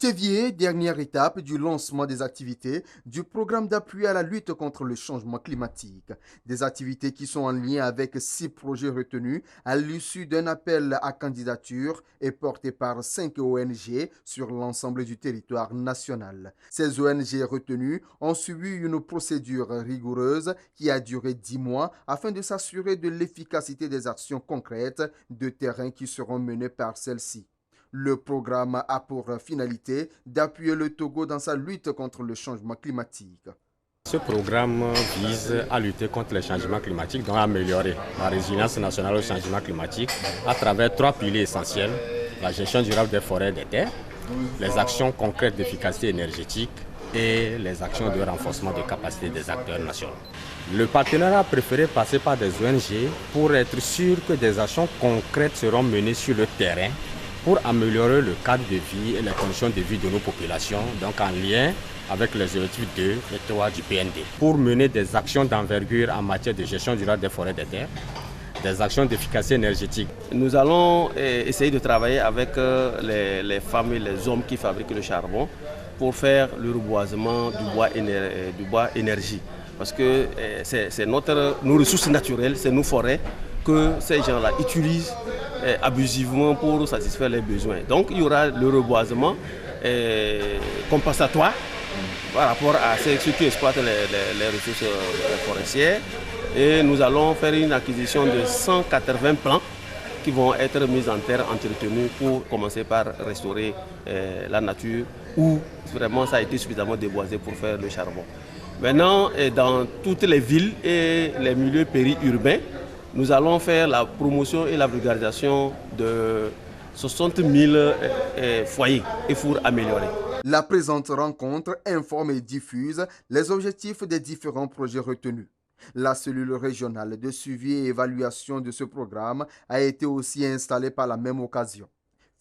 Thévier, dernière étape du lancement des activités du programme d'appui à la lutte contre le changement climatique. Des activités qui sont en lien avec 6 projets retenus à l'issue d'un appel à candidature et portés par 5 ONG sur l'ensemble du territoire national. Ces ONG retenues ont suivi une procédure rigoureuse qui a duré 10 mois afin de s'assurer de l'efficacité des actions concrètes de terrain qui seront menées par celles-ci. Le programme a pour finalité d'appuyer le Togo dans sa lutte contre le changement climatique. Ce programme vise à lutter contre le changement climatique, donc à améliorer la résilience nationale au changement climatique à travers 3 piliers essentiels: la gestion durable des forêts et des terres, les actions concrètes d'efficacité énergétique et les actions de renforcement des capacités des acteurs nationaux. Le partenariat a préféré passer par des ONG pour être sûr que des actions concrètes seront menées sur le terrain pour améliorer le cadre de vie et les conditions de vie de nos populations, donc en lien avec les objectifs 2 et 3 du PND, pour mener des actions d'envergure en matière de gestion durable des forêts et des terres, des actions d'efficacité énergétique. Nous allons essayer de travailler avec les femmes et les hommes qui fabriquent le charbon pour faire le reboisement du bois énergie. Parce que c'est nos ressources naturelles, c'est nos forêts que ces gens-là utilisent abusivement pour satisfaire les besoins. Donc il y aura le reboisement compensatoire par rapport à ceux qui exploitent les ressources forestières. Et nous allons faire une acquisition de 180 plants qui vont être mis en terre, entretenus pour commencer par restaurer la nature où vraiment ça a été suffisamment déboisé pour faire le charbon. Maintenant, dans toutes les villes et les milieux périurbains, nous allons faire la promotion et la vulgarisation de 60 000 foyers et fours améliorés. La présente rencontre informe et diffuse les objectifs des différents projets retenus. La cellule régionale de suivi et évaluation de ce programme a été aussi installée par la même occasion.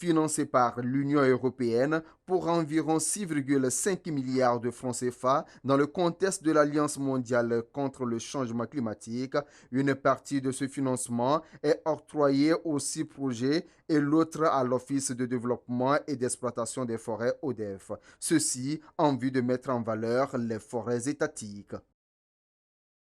Financée par l'Union européenne pour environ 6,5 milliards de francs CFA dans le contexte de l'Alliance mondiale contre le changement climatique, une partie de ce financement est octroyée aux 6 projets et l'autre à l'Office de développement et d'exploitation des forêts ODEF. Ceci en vue de mettre en valeur les forêts étatiques.